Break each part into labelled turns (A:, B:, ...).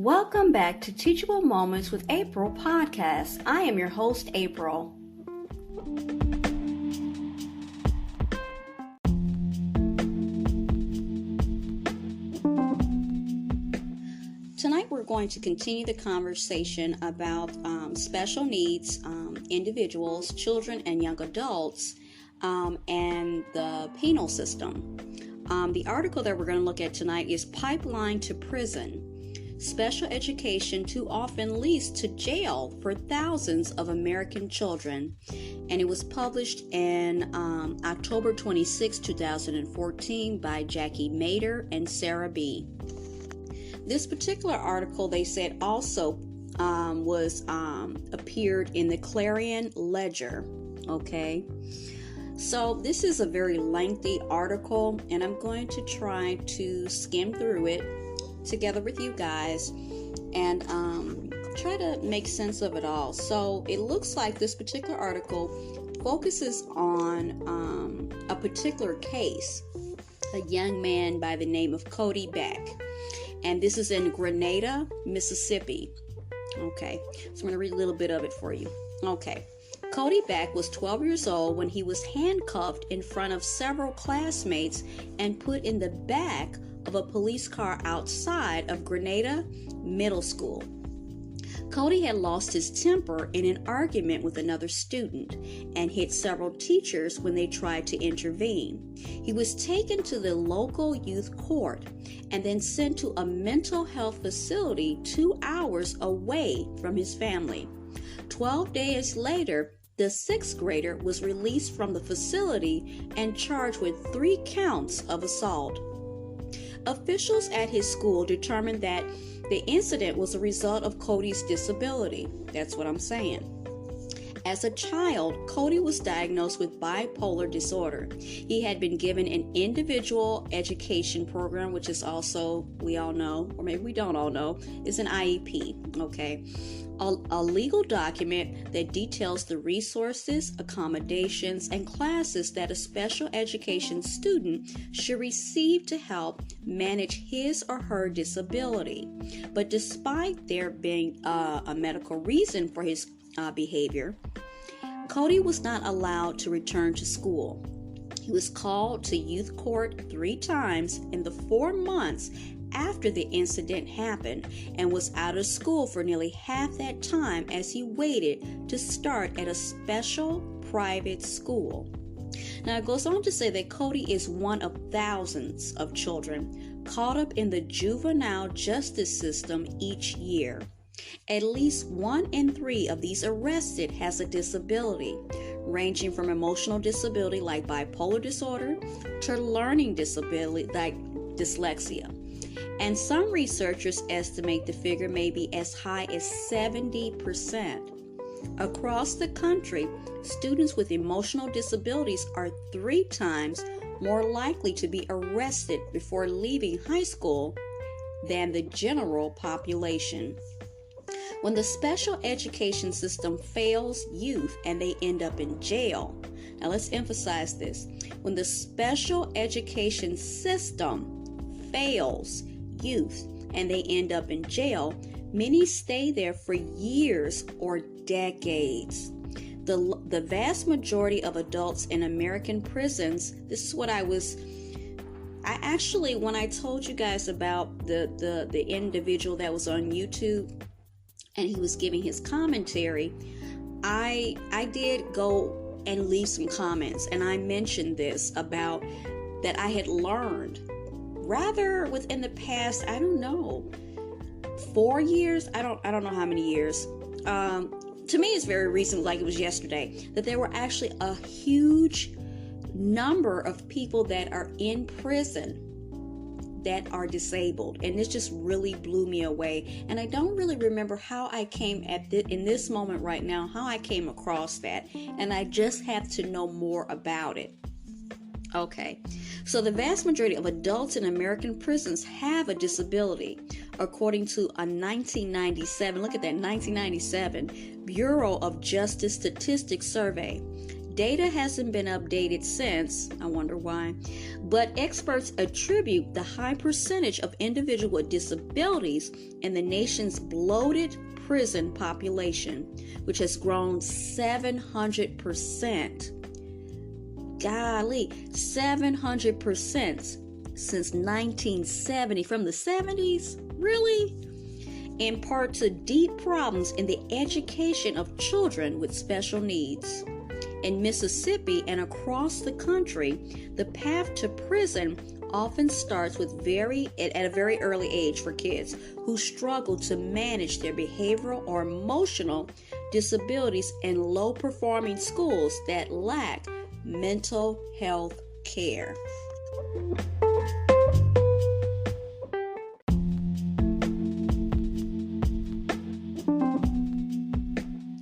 A: Welcome back to Teachable Moments with April podcast. I am your host, April. Tonight we're going to continue the conversation about special needs individuals, children, and young adults, and the penal system. The article that we're going to look at tonight is Pipeline to Prison. Special education too often leads to jail for thousands of American children. And it was published in October 26, 2014 by Jackie Mader and Sarah B. This particular article, they said, also appeared in the Clarion Ledger. Okay. So this is a very lengthy article, and I'm going to try to skim through it together with you guys and try to make sense of it all. So it looks like this particular article focuses on a particular case, a young man by the name of Cody Beck, and this is in Grenada, Mississippi. Okay, so I'm going to read a little bit of it for you. Okay. Cody Beck was 12 years old when he was handcuffed in front of several classmates and put in the back of a police car outside of Grenada Middle School. Cody had lost his temper in an argument with another student and hit several teachers when they tried to intervene. He was taken to the local youth court and then sent to a mental health facility 2 hours away from his family. 12 days later, the 6th grader was released from the facility and charged with 3 counts of assault. Officials at his school determined that the incident was a result of Cody's disability. That's what I'm saying. As a child, Cody was diagnosed with bipolar disorder. He had been given an individual education program, which is also, we all know, or maybe we don't all know, is an IEP, okay? A legal document that details the resources, accommodations, and classes that a special education student should receive to help manage his or her disability. But despite there being a medical reason for his behavior, Cody was not allowed to return to school. He was called to youth court 3 times in the 4 months after the incident happened and was out of school for nearly half that time as he waited to start at a special private school. Now it goes on to say that Cody is one of thousands of children caught up in the juvenile justice system each year. At least 1 in 3 of these arrested has a disability, ranging from emotional disability like bipolar disorder to learning disability like dyslexia. And some researchers estimate the figure may be as high as 70%. Across the country, students with emotional disabilities are 3 times more likely to be arrested before leaving high school than the general population. When the special education system fails youth and they end up in jail, now let's emphasize this, when the special education system fails youth and they end up in jail, many stay there for years or decades. The vast majority of adults in American prisons, this is what I actually, when I told you guys about the individual that was on YouTube and he was giving his commentary, I did go and leave some comments, and I mentioned this about that I had learned rather within the past, I don't know, 4 years, I don't know how many years. To me, it's very recent, like it was yesterday, that there were actually a huge number of people that are in prison that are disabled, and this just really blew me away. And I don't really remember how I came in this moment right now, how I came across that, and I just have to know more about it. Okay, so the vast majority of adults in American prisons have a disability, according to a 1997, look at that, 1997 Bureau of Justice Statistics survey. Data hasn't been updated since, I wonder why, but experts attribute the high percentage of individuals with disabilities in the nation's bloated prison population, which has grown 700%. Golly, 700% since 1970, from the 70s? Really? In part to deep problems in the education of children with special needs. In Mississippi and across the country, the path to prison often starts with at a very early age for kids who struggle to manage their behavioral or emotional disabilities in low-performing schools that lack mental health care.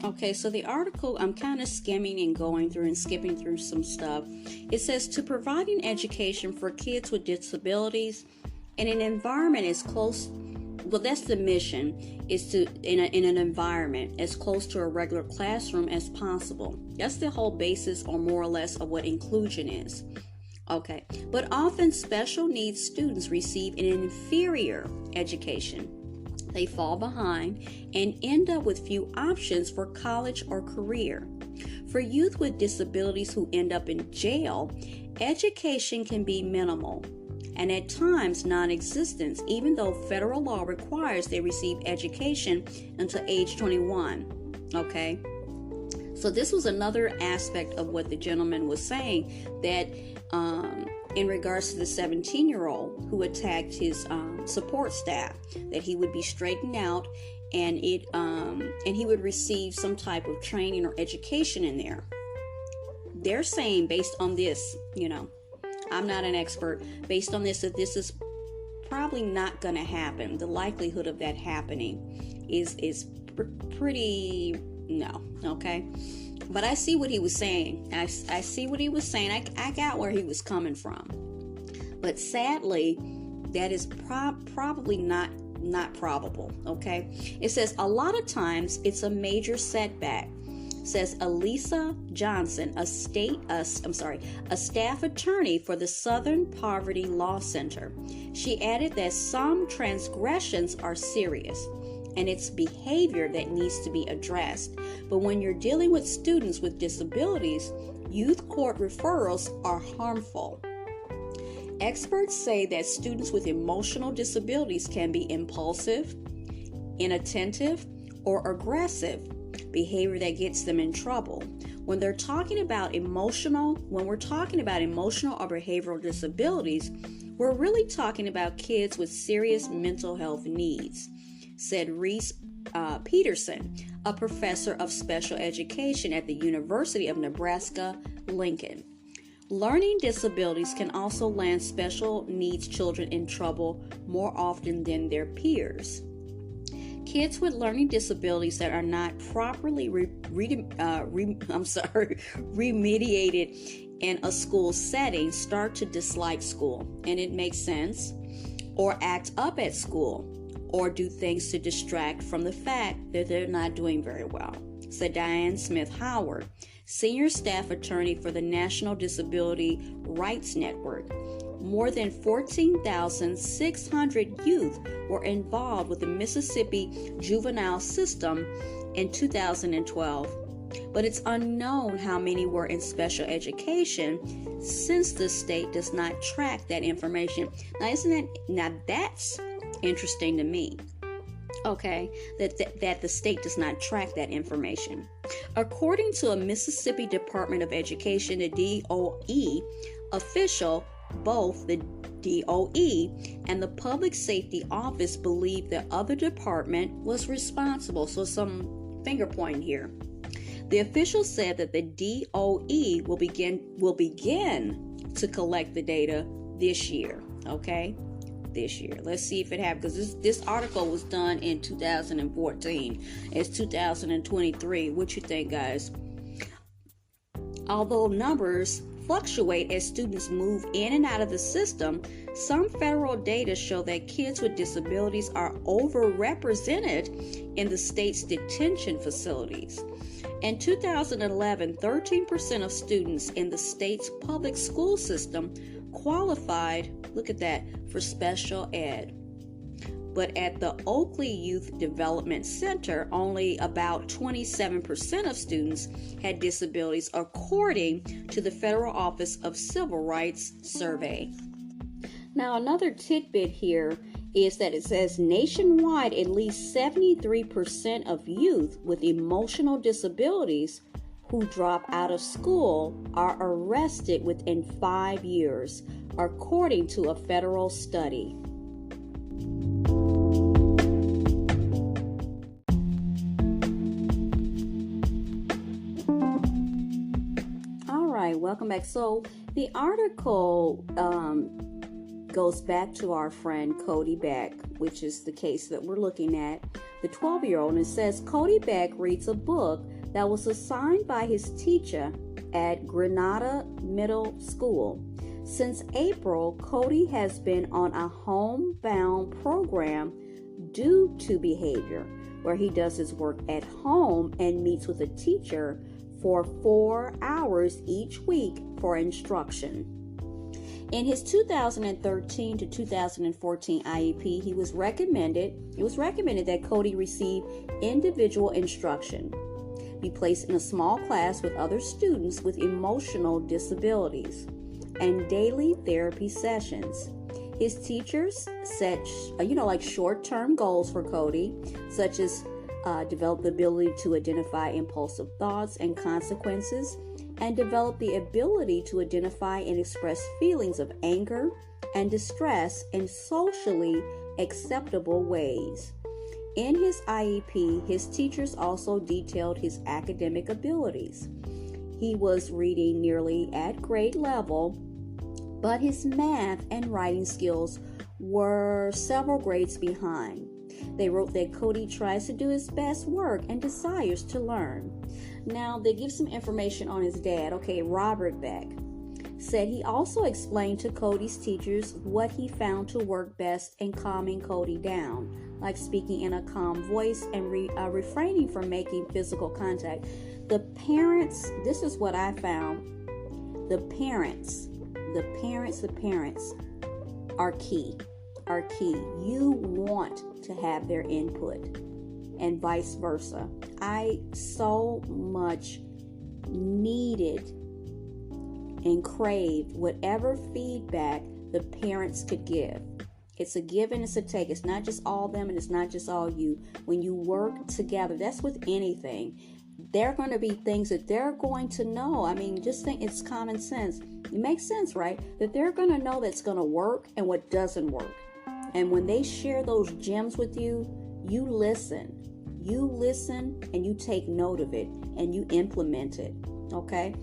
A: Okay, so the article, I'm kind of skimming and going through and skipping through some stuff. It says, to providing education for kids with disabilities in an environment as close, well, that's the mission, is to, in an environment as close to a regular classroom as possible. That's the whole basis, or more or less, of what inclusion is. Okay, but often special needs students receive an inferior education. They fall behind and end up with few options for college or career. For youth with disabilities who end up in jail, education can be minimal and at times non-existent, even though federal law requires they receive education until age 21. Okay? So this was another aspect of what the gentleman was saying, that in regards to the 17-year-old who attacked his support staff, that he would be straightened out and he would receive some type of training or education in there. They're saying, based on this, I'm not an expert, based on this, that this is probably not going to happen. The likelihood of that happening is pretty no, okay? But I see what he was saying. I see what he was saying. I got where he was coming from. But sadly, that is probably not probable, okay? It says, a lot of times it's a major setback, says Elisa Johnson, a staff attorney for the Southern Poverty Law Center. She added that some transgressions are serious and it's behavior that needs to be addressed. But when you're dealing with students with disabilities, youth court referrals are harmful. Experts say that students with emotional disabilities can be impulsive, inattentive, or aggressive, behavior that gets them in trouble. When we're talking about emotional or behavioral disabilities, we're really talking about kids with serious mental health needs, said Reese Peterson, a professor of special education at the University of Nebraska-Lincoln. Learning disabilities can also land special needs children in trouble more often than their peers. Kids with learning disabilities that are not properly remediated in a school setting start to dislike school, and it makes sense, or act up at school, or do things to distract from the fact that they're not doing very well, said Diane Smith Howard, senior staff attorney for the National Disability Rights Network. More than 14,600 youth were involved with the Mississippi juvenile system in 2012, but it's unknown how many were in special education since the state does not track that information. Now that's interesting to me. Okay, that the state does not track that information. According to a Mississippi Department of Education, the DOE official, both the DOE and the Public Safety Office believe the other department was responsible. So some finger pointing here. The official said that the DOE will begin to collect the data this year. Okay, this year. Let's see if it happens, because this article was done in 2014. It's 2023. What you think, guys? Although numbers fluctuate as students move in and out of the system, some federal data show that kids with disabilities are overrepresented in the state's detention facilities. In 2011, 13% of students in the state's public school system qualified, look at that, for special ed. But at the Oakley Youth Development Center, only about 27% of students had disabilities, according to the Federal Office of Civil Rights survey. Now, another tidbit here is that it says nationwide, at least 73% of youth with emotional disabilities who drop out of school are arrested within 5 years, according to a federal study. Welcome back. So the article goes back to our friend Cody Beck, which is the case that we're looking at, the 12-year-old, and it says Cody Beck reads a book that was assigned by his teacher at Grenada Middle School. Since April, Cody has been on a homebound program due to behavior, where he does his work at home and meets with a teacher for 4 hours each week for instruction. In his 2013 to 2014 IEP, it was recommended that Cody receive individual instruction, be placed in a small class with other students with emotional disabilities, and daily therapy sessions. His teachers set, short-term goals for Cody, such as develop the ability to identify impulsive thoughts and consequences, and develop the ability to identify and express feelings of anger and distress in socially acceptable ways. In his IEP, his teachers also detailed his academic abilities. He was reading nearly at grade level, but his math and writing skills were several grades behind. They wrote that Cody tries to do his best work and desires to learn. Now, they give some information on his dad. Okay, Robert Beck said he also explained to Cody's teachers what he found to work best in calming Cody down, like speaking in a calm voice and refraining from making physical contact. The parents, this is what I found. The parents are key. You want to have their input, and vice versa. I so much needed and craved whatever feedback the parents could give. It's a give and it's a take. It's not just all them and it's not just all you. When you work together, that's with anything. There are going to be things that they're going to know. I mean, just think, it's common sense. It makes sense, right? That they're going to know that's going to work and what doesn't work. And when they share those gems with you, you listen. You listen and you take note of it and you implement it. Okay?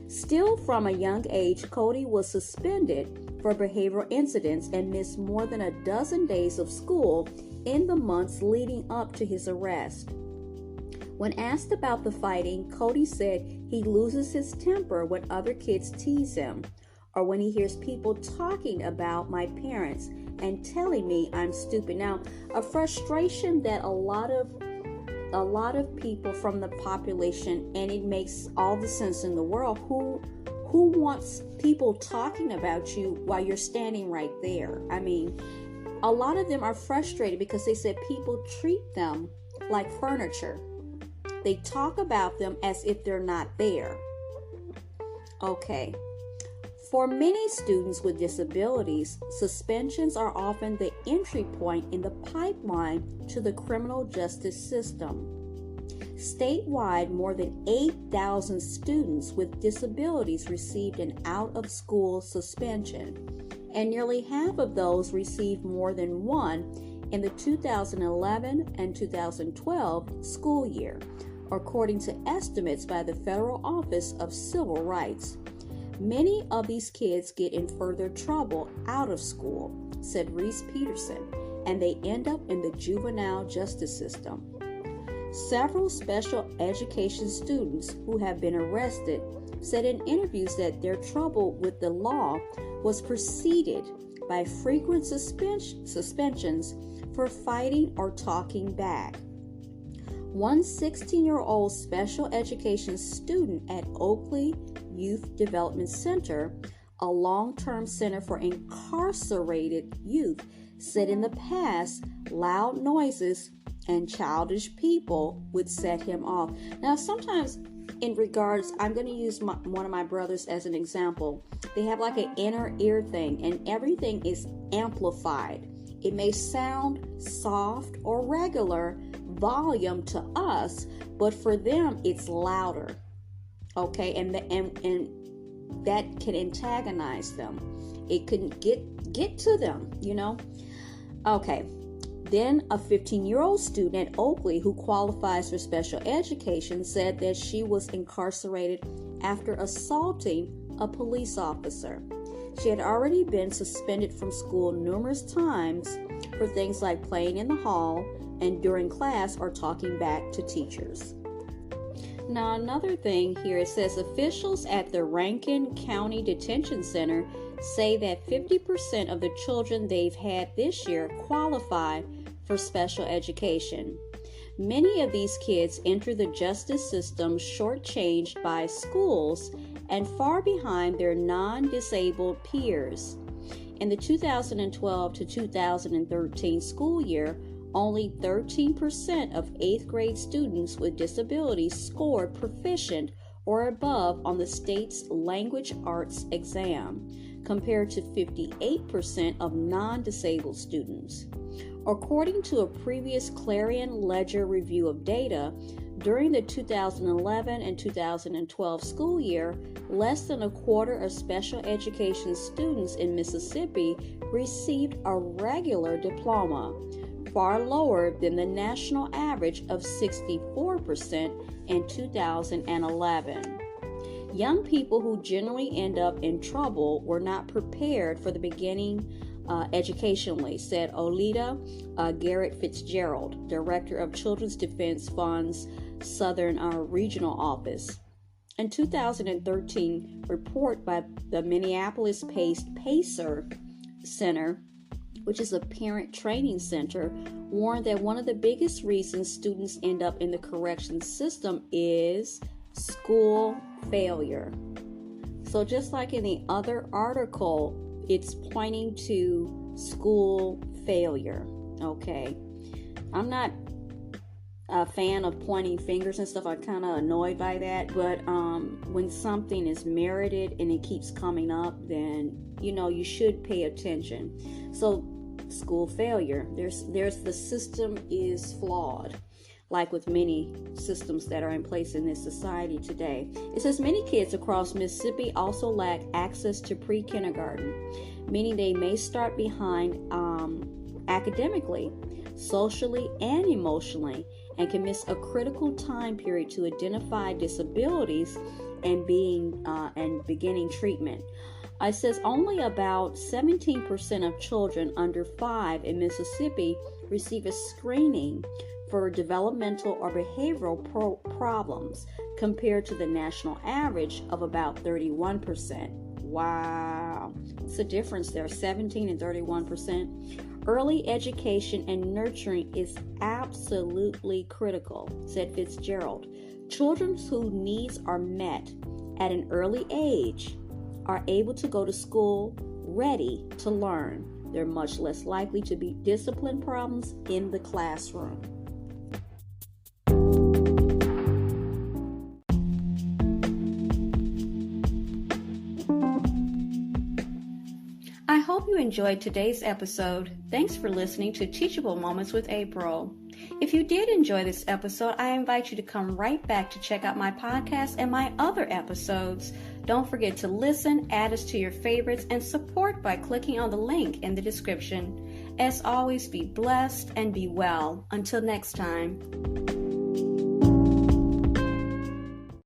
A: Still from a young age, Cody was suspended for behavioral incidents and missed more than a dozen days of school in the months leading up to his arrest. When asked about the fighting, Cody said he loses his temper when other kids tease him, or when he hears people talking about my parents and telling me I'm stupid. Now, a frustration that a lot of people from the population, and it makes all the sense in the world, who wants people talking about you while you're standing right there? I mean, a lot of them are frustrated because they said people treat them like furniture. They talk about them as if they're not there. Okay. For many students with disabilities, suspensions are often the entry point in the pipeline to the criminal justice system. Statewide, more than 8,000 students with disabilities received an out-of-school suspension, and nearly half of those received more than one in the 2011 and 2012 school year, according to estimates by the Federal Office of Civil Rights. Many of these kids get in further trouble out of school, said Reese Peterson, and they end up in the juvenile justice system. Several special education students who have been arrested said in interviews that their trouble with the law was preceded by frequent suspensions for fighting or talking back. One 16-year-old special education student at Oakley Youth Development Center, a long-term center for incarcerated youth, said in the past, loud noises and childish people would set him off. Now, sometimes in regards, I'm going to use one of my brothers as an example. They have like an inner ear thing, and everything is amplified. It may sound soft or regular volume to us, but for them, it's louder. Okay, and that can antagonize them. It can get to them, you know. Okay. Then a 15-year-old student at Oakley who qualifies for special education said that she was incarcerated after assaulting a police officer. She had already been suspended from school numerous times for things like playing in the hall and during class or talking back to teachers. Now, another thing here, it says officials at the Rankin County Detention Center say that 50% of the children they've had this year qualify for special education. Many of these kids enter the justice system shortchanged by schools and far behind their non-disabled peers. In the 2012 to 2013 school year, only 13% of 8th grade students with disabilities scored proficient or above on the state's language arts exam, compared to 58% of non-disabled students. According to a previous Clarion Ledger review of data, during the 2011 and 2012 school year, less than a quarter of special education students in Mississippi received a regular diploma, far lower than the national average of 64% in 2011. Young people who generally end up in trouble were not prepared for the beginning educationally, said Olita Garrett Fitzgerald, Director of Children's Defense Fund's Southern Regional Office. In 2013 report by the Minneapolis-based PACER Center, which is a parent training center, warned that one of the biggest reasons students end up in the corrections system is school failure. So just like in the other article, it's pointing to school failure. Okay. I'm not a fan of pointing fingers and stuff. I'm kind of annoyed by that. But when something is merited and it keeps coming up, then, you should pay attention. So school failure. There's the system is flawed, like with many systems that are in place in this society today. It says many kids across Mississippi also lack access to pre-kindergarten, meaning they may start behind academically, socially, and emotionally, and can miss a critical time period to identify disabilities and beginning treatment. It says only about 17% of children under 5 in Mississippi receive a screening for developmental or behavioral problems, compared to the national average of about 31%. Wow. It's a difference there, 17 and 31%. Early education and nurturing is absolutely critical, said Fitzgerald. Children whose needs are met at an early age are able to go to school ready to learn. They're much less likely to be discipline problems in the classroom. I hope you enjoyed today's episode. Thanks for listening to Teachable Moments with April. If you did enjoy this episode, I invite you to come right back to check out my podcast and my other episodes. Don't forget to listen, add us to your favorites, and support by clicking on the link in the description. As always, be blessed and be well. Until next time.